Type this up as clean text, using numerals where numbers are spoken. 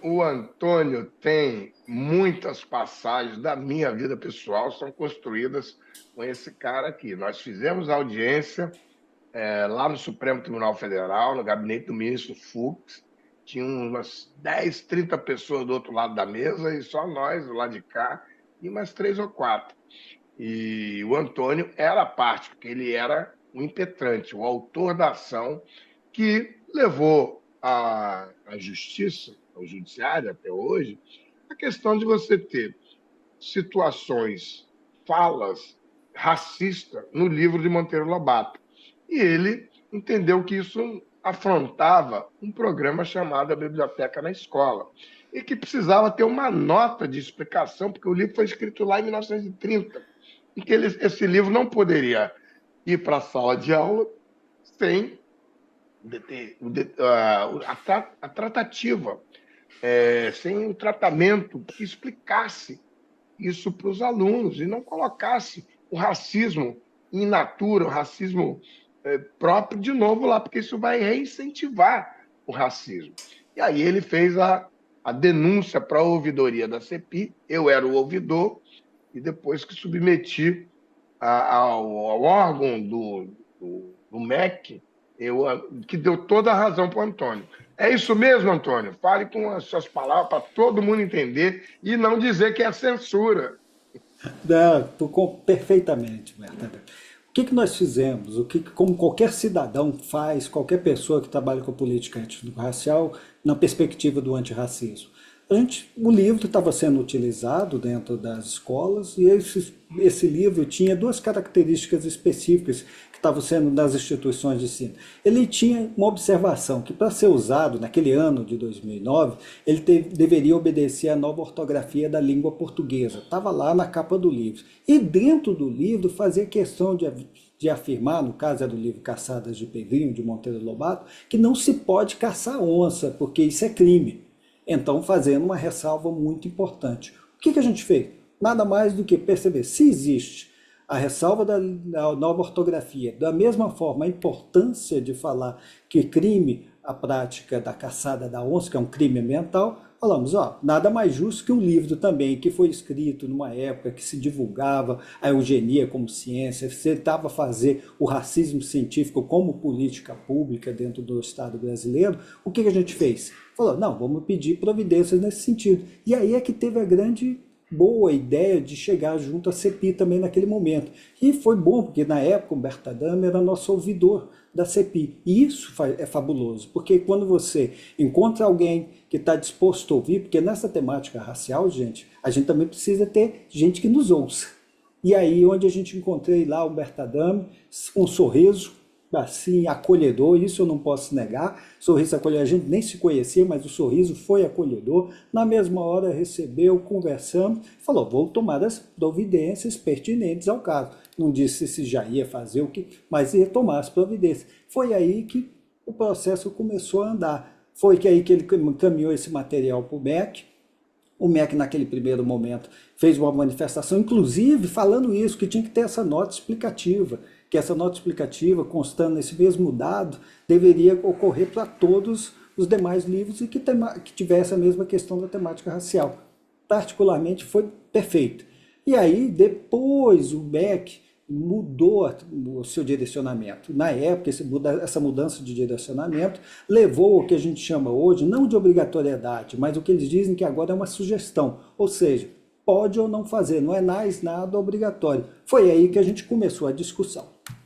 O Antônio tem muitas passagens da minha vida pessoal são construídas com esse cara aqui. Nós fizemos audiência lá no Supremo Tribunal Federal, no gabinete do ministro Fux. Tinha umas 10, 30 pessoas do outro lado da mesa e só nós do lado de cá e umas três ou quatro. E o Antônio era a parte, porque ele era o impetrante, o autor da ação que levou à justiça, ao judiciário até hoje, a questão de você ter situações, falas racistas no livro de Monteiro Lobato. E ele entendeu que isso afrontava um programa chamado A Biblioteca na Escola, e que precisava ter uma nota de explicação, porque o livro foi escrito lá em 1930, e que esse livro não poderia ir para a sala de aula sem a tratativa, sem um tratamento que explicasse isso para os alunos e não colocasse o racismo in natura, o racismo próprio de novo lá, porque isso vai reincentivar o racismo. E aí ele fez a denúncia para a ouvidoria da CPI, eu era o ouvidor, e depois que submeti ao órgão do MEC, que deu toda a razão para o Antônio. É isso mesmo, Antônio? Fale com as suas palavras para todo mundo entender e não dizer que é censura. Não, perfeitamente, Berta. O que nós fizemos? Como qualquer cidadão faz, qualquer pessoa que trabalha com política étnico-racial, na perspectiva do antirracismo? O livro estava sendo utilizado dentro das escolas e esse livro tinha duas características específicas que estavam sendo nas instituições de ensino. Ele tinha uma observação que, para ser usado naquele ano de 2009, ele deveria obedecer à nova ortografia da língua portuguesa. Estava lá na capa do livro. E dentro do livro fazia questão de afirmar, no caso é do livro Caçadas de Pedrinho, de Monteiro Lobato, que não se pode caçar onça, porque isso é crime. Então, fazendo uma ressalva muito importante. O que a gente fez? Nada mais do que perceber se existe a ressalva da nova ortografia, da mesma forma a importância de falar que crime, a prática da caçada da onça, que é um crime ambiental, falamos, nada mais justo que um livro também que foi escrito numa época que se divulgava a eugenia como ciência, se tentava fazer o racismo científico como política pública dentro do Estado brasileiro. O que a gente fez? Falou, não, vamos pedir providências nesse sentido. E aí é que teve a grande boa ideia de chegar junto à CPI também naquele momento. E foi bom, porque na época o Humberto Adame era nosso ouvidor da CPI. E isso é fabuloso, porque quando você encontra alguém que está disposto a ouvir, porque nessa temática racial, gente, a gente também precisa ter gente que nos ouça. E aí onde a gente encontrei lá o Humberto Adame, um sorriso, assim, acolhedor, isso eu não posso negar, sorriso acolhedor, a gente nem se conhecia, mas o sorriso foi acolhedor, na mesma hora recebeu, conversamos, falou, vou tomar as providências pertinentes ao caso, não disse se já ia fazer o que, mas ia tomar as providências. Foi aí que o processo começou a andar, foi que aí que ele encaminhou esse material para o MEC. O MEC, naquele primeiro momento, fez uma manifestação, inclusive falando isso, que tinha que ter essa nota explicativa, que essa nota explicativa, constando nesse mesmo dado, deveria ocorrer para todos os demais livros e que tivesse a mesma questão da temática racial. Particularmente foi perfeito. E aí, depois, o MEC mudou o seu direcionamento. Na época, essa mudança de direcionamento levou ao que a gente chama hoje, não de obrigatoriedade, mas o que eles dizem que agora é uma sugestão, ou seja, pode ou não fazer, não é mais nada obrigatório. Foi aí que a gente começou a discussão.